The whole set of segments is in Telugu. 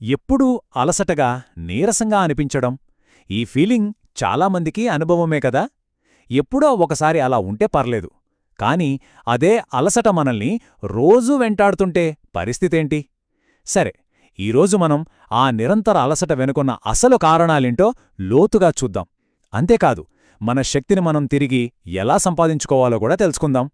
ఎప్పుడూ అలసటగా నీరసంగా అనిపించడం ఈ ఫీలింగ్ చాలామందికి అనుభవమే కదా. ఎప్పుడో ఒకసారి అలా ఉంటే పర్లేదు, కాని అదే అలసట మనల్ని రోజూ వెంటాడుతుంటే పరిస్థితేంటి? సరే, ఈరోజు మనం ఆ నిరంతర అలసట వెనుకున్న అసలు కారణాలేంటో లోతుగా చూద్దాం. అంతేకాదు, మన శక్తిని మనం తిరిగి ఎలా సంపాదించుకోవాలో కూడా తెలుసుకుందాం.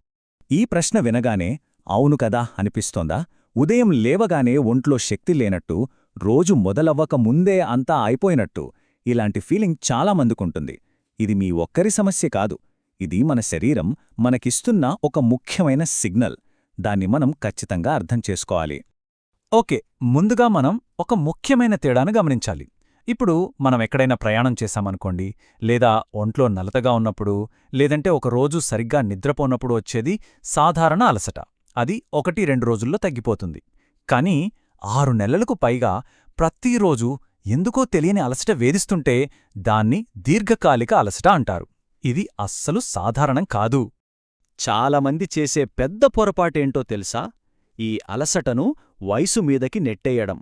ఈ ప్రశ్న వినగానే అవును కదా అనిపిస్తోందా? ఉదయం లేవగానే ఒంట్లో శక్తి లేనట్టు, రోజు మొదలవ్వక ముందే అంతా అయిపోయినట్టు ఇలాంటి ఫీలింగ్ చాలామందికుంటుంది. ఇది మీ ఒక్కరి సమస్య కాదు. ఇది మన శరీరం మనకిస్తున్న ఒక ముఖ్యమైన సిగ్నల్. దాన్ని మనం ఖచ్చితంగా అర్థం చేసుకోవాలి. ఓకే, ముందుగా మనం ఒక ముఖ్యమైన తేడాను గమనించాలి. ఇప్పుడు మనం ఎక్కడైనా ప్రయాణం చేశామనుకోండి, లేదా ఒంట్లో నలతగా ఉన్నప్పుడు, లేదంటే ఒకరోజు సరిగ్గా నిద్రపోనప్పుడు వచ్చేది సాధారణ అలసట. అది 1-2 రోజుల్లో తగ్గిపోతుంది. కానీ 6 నెలలకు పైగా ప్రతిరోజు ఎందుకో తెలియని అలసట వేధిస్తుంటే దాన్ని దీర్ఘకాలిక అలసట అంటారు. ఇది అస్సలు సాధారణం కాదు. చాలామంది చేసే పెద్ద పొరపాటేంటో తెలుసా? ఈ అలసటను వయసు మీదకి నెట్టేయడం.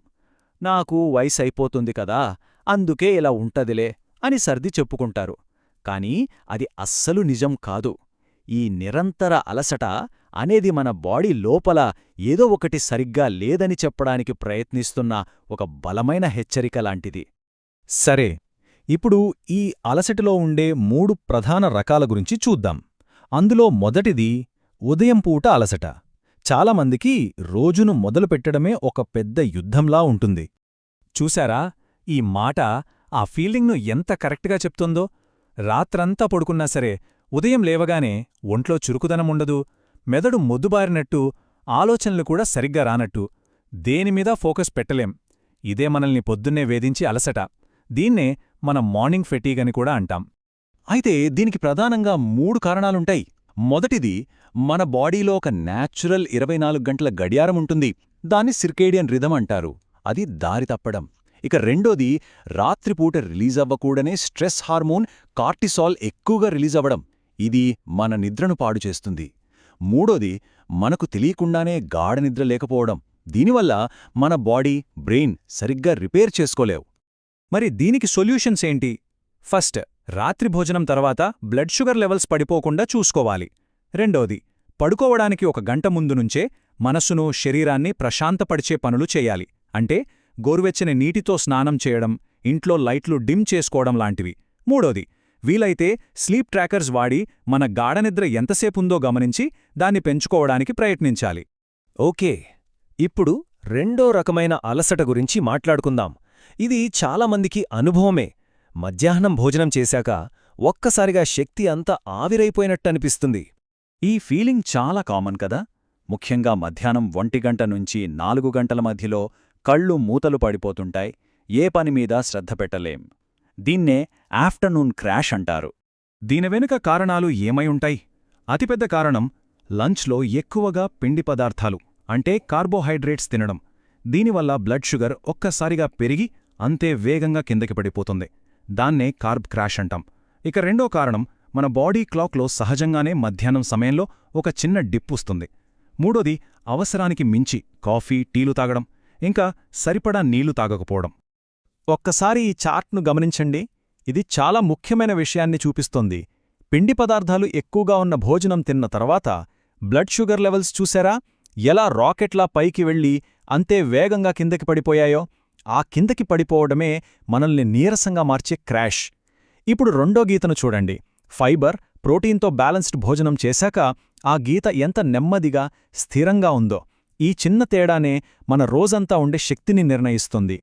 నాకు వయసైపోతుంది కదా, అందుకే ఇలా ఉంటదిలే అని సర్ది చెప్పుకుంటారు. కానీ అది అస్సలు నిజం కాదు. ఈ నిరంతర అలసట అనేది మన బాడీ లోపల ఏదో ఒకటి సరిగ్గా లేదని చెప్పడానికి ప్రయత్నిస్తున్న ఒక బలమైన హెచ్చరిక లాంటిది. సరే, ఇప్పుడు ఈ అలసటలో ఉండే 3 ప్రధాన రకాల గురించి చూద్దాం. అందులో మొదటిది ఉదయం పూట అలసట. చాలామందికి రోజును మొదలుపెట్టడమే ఒక పెద్ద యుద్ధంలా ఉంటుంది. చూశారా, ఈ మాట ఆ ఫీలింగ్ను ఎంత కరెక్ట్గా చెప్తుందో? రాత్రంతా పడుకున్నా సరే ఉదయం లేవగానే ఒంట్లో చురుకుదనముండదు, మెదడు మొద్దుబారినట్టు, ఆలోచనలు కూడా సరిగ్గా రానట్టు, దేనిమీద ఫోకస్ పెట్టలేం. ఇదే మనల్ని పొద్దున్నే వేధించి అలసట. దీన్నే మనం మార్నింగ్ ఫెటీగ్ అని కూడా అంటాం. అయితే దీనికి ప్రధానంగా 3 కారణాలుంటాయి. మొదటిది, మన బాడీలో ఒక న్యాచురల్ 24 గంటల గడియారముంటుంది. దాన్ని సిర్కేడియన్ రిథమ్ అంటారు. అది దారి తప్పడం. ఇక రెండోది, రాత్రిపూట రిలీజవ్వకూడనే స్ట్రెస్ హార్మోన్ కార్టిసాల్ ఎక్కువగా రిలీజవ్వడం. ఇది మన నిద్రను పాడు చేస్తుంది. మూడోది, మనకు తెలియకుండానే గాఢనిద్ర లేకపోవడం. దీనివల్ల మన బాడీ, బ్రెయిన్ సరిగ్గా రిపేర్ చేసుకోలేవు. మరి దీనికి సొల్యూషన్స్ ఏంటి? ఫస్ట్, రాత్రి భోజనం తర్వాత బ్లడ్ షుగర్ లెవెల్స్ పడిపోకుండా చూసుకోవాలి. రెండోది, పడుకోవడానికి 1 గంట ముందు నుంచే మనస్సును, శరీరాన్ని ప్రశాంతపరిచే పనులు చేయాలి. అంటే గోరువెచ్చని నీటితో స్నానం చేయడం, ఇంట్లో లైట్లు డిమ్ చేసుకోవడం లాంటివి. మూడోది, వీలైతే స్లీప్ ట్రాకర్స్ వాడి మన గాఢనిద్ర ఎంతసేపుందో గమనించి దాన్ని పెంచుకోవడానికి ప్రయత్నించాలి. ఓకే, ఇప్పుడు రెండో రకమైన అలసట గురించి మాట్లాడుకుందాం. ఇది చాలామందికి అనుభవమే. మధ్యాహ్నం భోజనం చేశాక ఒక్కసారిగా శక్తి అంతా ఆవిరైపోయినట్టనిపిస్తుంది. ఈ ఫీలింగ్ చాలా కామన్ కదా. ముఖ్యంగా మధ్యాహ్నం 1 గంట నుంచి 4 గంటల మధ్యలో కళ్ళు మూతలు పడిపోతుంటాయి. ఏ పనిమీద శ్రద్ధ పెట్టలేం. దీన్నే ఆఫ్టర్నూన్ క్రాష్ అంటారు. దీని వెనుక కారణాలు ఏమై ఉంటాయి? అతిపెద్ద కారణం లంచ్లో ఎక్కువగా పిండి పదార్థాలు, అంటే కార్బోహైడ్రేట్స్ తినడం. దీనివల్ల బ్లడ్ షుగర్ ఒక్కసారిగా పెరిగి అంతే వేగంగా కిందకి పడిపోతుంది. దాన్నే కార్బ్ క్రాష్ అంటాం. ఇక రెండో కారణం, మన బాడీ క్లాక్లో సహజంగానే మధ్యాహ్నం సమయంలో ఒక చిన్న డిప్ వస్తుంది. మూడోది, అవసరానికి మించి కాఫీ, టీలు తాగడం, ఇంకా సరిపడా నీళ్లు తాగకపోవడం. ఒక్కసారి ఈ చార్ట్ను గమనించండి. ఇది చాలా ముఖ్యమైన విషయాన్ని చూపిస్తోంది. పిండి పదార్థాలు ఎక్కువగా ఉన్న భోజనం తిన్న తర్వాత బ్లడ్ షుగర్ లెవెల్స్ చూశారా? ఎలా రాకెట్లా పైకి వెళ్ళి అంతే వేగంగా కిందకి పడిపోయాయో? ఆ కిందకి పడిపోవడమే మనల్ని నీరసంగా మార్చే క్రాష్. ఇప్పుడు రెండో గీతను చూడండి. ఫైబర్, ప్రోటీన్తో బ్యాలెన్స్డ్ భోజనం చేశాక ఆ గీత ఎంత నెమ్మదిగా, స్థిరంగా ఉందో. ఈ చిన్న తేడానే మన రోజంతా ఉండే శక్తిని నిర్ణయిస్తుంది.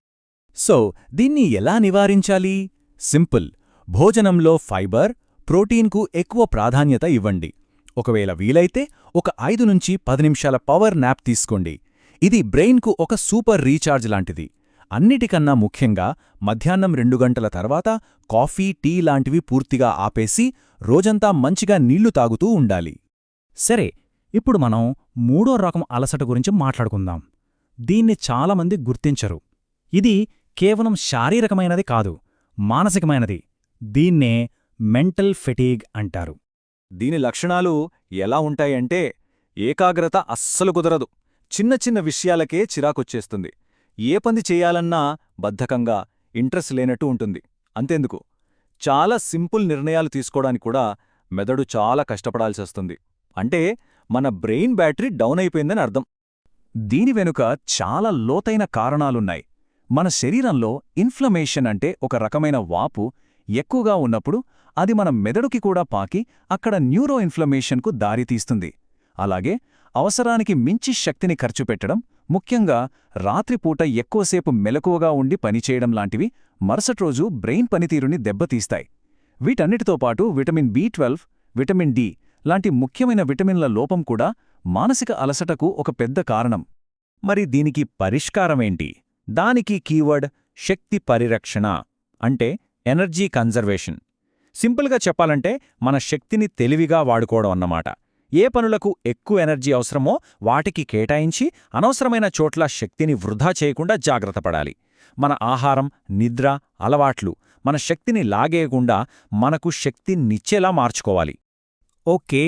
సో, దీన్ని ఎలా నివారించాలి? సింపుల్. భోజనంలో ఫైబర్, ప్రోటీన్కు ఎక్కువ ప్రాధాన్యత ఇవ్వండి. ఒకవేళ వీలైతే ఒక 5 నుంచి 10 నిమిషాల పవర్ నాప్ తీసుకోండి. ఇది బ్రెయిన్కు ఒక సూపర్ రీఛార్జ్ లాంటిది. అన్నిటికన్నా ముఖ్యంగా మధ్యాహ్నం 2 గంటల తర్వాత కాఫీ, టీ లాంటివి పూర్తిగా ఆపేసి రోజంతా మంచిగా నీళ్లు తాగుతూ ఉండాలి. సరే, ఇప్పుడు మనం 3వ రకం అలసట గురించి మాట్లాడుకుందాం. దీన్ని చాలామంది గుర్తించరు. ఇది కేవలం శారీరకమైనది కాదు, మానసికమైనది. దీన్నే మెంటల్ ఫెటీగ్ అంటారు. దీని లక్షణాలు ఎలా ఉంటాయంటే, ఏకాగ్రత అస్సలు కుదరదు. చిన్న చిన్న విషయాలకే చిరాకొచ్చేస్తుంది. ఏ పని చేయాలన్నా బద్ధకంగా ఇంట్రెస్ట్ లేనట్టు ఉంటుంది. అంతెందుకు, చాలా సింపుల్ నిర్ణయాలు తీసుకోవడానికి కూడా మెదడు చాలా కష్టపడాల్సొస్తుంది. అంటే మన బ్రెయిన్ బ్యాటరీ డౌన్ అయిపోయిందని అర్థం. దీని వెనుక చాలా లోతైన కారణాలున్నాయి. మన శరీరంలో ఇన్ఫ్లమేషన్ అంటే ఒక రకమైన వాపు ఎక్కువగా ఉన్నప్పుడు అది మన మెదడుకి కూడా పాకి అక్కడ న్యూరో ఇన్ఫ్లమేషన్కు దారితీస్తుంది. అలాగే అవసరానికి మించి శక్తిని ఖర్చుపెట్టడం, ముఖ్యంగా రాత్రిపూట ఎక్కువసేపు మెలకువగా ఉండి పనిచేయడం లాంటివి మరుసటి రోజు బ్రెయిన్ పనితీరుని దెబ్బతీస్తాయి. వీటన్నిటితో పాటు విటమిన్ B12, విటమిన్ డి లాంటి ముఖ్యమైన విటమిన్ల లోపం కూడా మానసిక అలసటకు ఒక పెద్ద కారణం. మరి దీనికి పరిష్కారమేంటి? దానికి కీవర్డ్ శక్తి పరిరక్షణ, అంటే ఎనర్జీ కన్జర్వేషన్. సింపుల్గా చెప్పాలంటే మన శక్తిని తెలివిగా వాడుకోవడం అన్నమాట. ఏ పనులకు ఎక్కువ ఎనర్జీ అవసరమో వాటికి కేటాయించి అనవసరమైన చోట్ల శక్తిని వృధా చేయకుండా జాగ్రత్తపడాలి. మన ఆహారం, నిద్ర, అలవాట్లు మన శక్తిని లాగేయకుండా మనకు శక్తినిచ్చేలా మార్చుకోవాలి. ఓకే,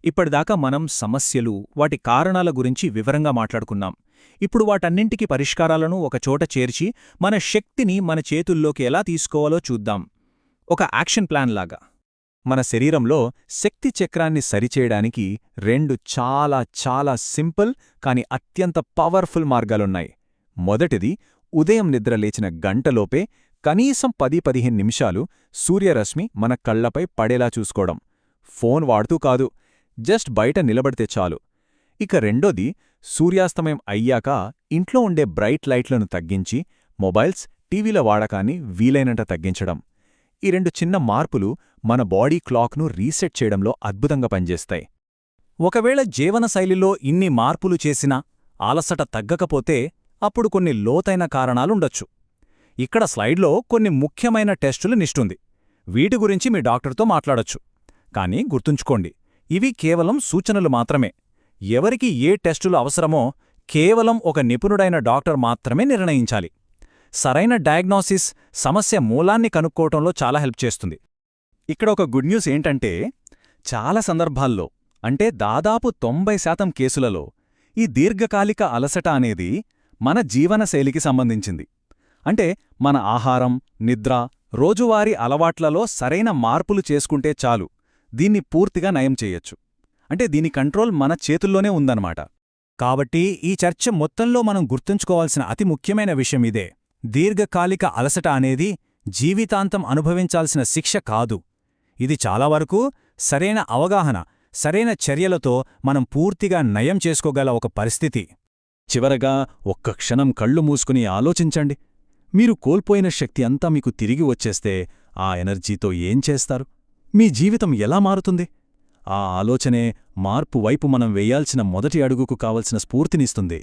ఇప్పటిదాకా మనం సమస్యలు, వాటి కారణాల గురించి వివరంగా మాట్లాడుకున్నాం. ఇప్పుడు వాటన్నింటికి పరిష్కారాలను ఒకచోట చేర్చి మన శక్తిని మన చేతుల్లోకి ఎలా తీసుకోవాలో చూద్దాం, ఒక యాక్షన్ ప్లాన్ లాగా. మన శరీరంలో శక్తి చక్రాన్ని సరిచేయడానికి 2 చాలా చాలా సింపుల్ కాని అత్యంత పవర్ఫుల్ మార్గాలున్నాయి. మొదటిది, ఉదయం నిద్రలేచిన గంటలోపే కనీసం 10-15 నిమిషాలు సూర్యరశ్మి మన కళ్లపై పడేలా చూసుకోవడం. ఫోన్ వాడుతూ కాదు, జస్ట్ బయట నిలబడితే చాలు. ఇక రెండోది, సూర్యాస్తమయం అయ్యాక ఇంట్లో ఉండే బ్రైట్ లైట్లను తగ్గించి మొబైల్స్, టీవీల వాడకాన్ని వీలైనంత తగ్గించడం. ఈ 2 చిన్న మార్పులు మన బాడీ క్లాక్ను రీసెట్ చేయడంలో అద్భుతంగా పనిచేస్తాయి. ఒకవేళ జీవనశైలిలో ఇన్ని మార్పులు చేసినా అలసట తగ్గకపోతే అప్పుడు కొన్ని లోతైన కారణాలుండొచ్చు. ఇక్కడ స్లైడ్లో కొన్ని ముఖ్యమైన టెస్టులు నిష్టుంది. వీటి గురించి మీ డాక్టర్తో మాట్లాడొచ్చు. కానీ గుర్తుంచుకోండి, ఇవి కేవలం సూచనలు మాత్రమే. ఎవరికి ఏ టెస్టులు అవసరమో కేవలం ఒక నిపుణుడైన డాక్టర్ మాత్రమే నిర్ణయించాలి. సరైన డయాగ్నోసిస్ సమస్య మూలాన్ని కనుక్కోవటంలో చాలా హెల్ప్ చేస్తుంది. ఇక్కడ ఒక గుడ్ న్యూస్ ఏంటంటే, చాలా సందర్భాల్లో, అంటే దాదాపు 90% కేసులలో ఈ దీర్ఘకాలిక అలసట అనేది మన జీవనశైలికి సంబంధించింది. అంటే మన ఆహారం, నిద్ర, రోజువారీ అలవాట్లలో సరైన మార్పులు చేసుకుంటే చాలు దీన్ని పూర్తిగా నయం చేయొచ్చు. అంటే దీని కంట్రోల్ మన చేతుల్లోనే ఉందన్నమాట. కాబట్టి ఈ చర్చ మొత్తంలో మనం గుర్తుంచుకోవాల్సిన అతి ముఖ్యమైన విషయం ఇదే: దీర్ఘకాలిక అలసట అనేది జీవితాంతం అనుభవించాల్సిన శిక్ష కాదు. ఇది చాలా వరకు సరైన అవగాహన, సరైన చర్యలతో మనం పూర్తిగా నయం చేసుకోగల ఒక పరిస్థితి. చివరగా ఒక్క క్షణం కళ్ళు మూసుకుని ఆలోచించండి. మీరు కోల్పోయిన శక్తి అంతా మీకు తిరిగి వచ్చేస్తే ఆ ఎనర్జీతో ఏం చేస్తారు? మీ జీవితం ఎలా మారుతుంది? ఆ ఆలోచనే మార్పు వైపు మనం వేయాల్సిన మొదటి అడుగుకు కావలసిన స్ఫూర్తినిస్తుంది.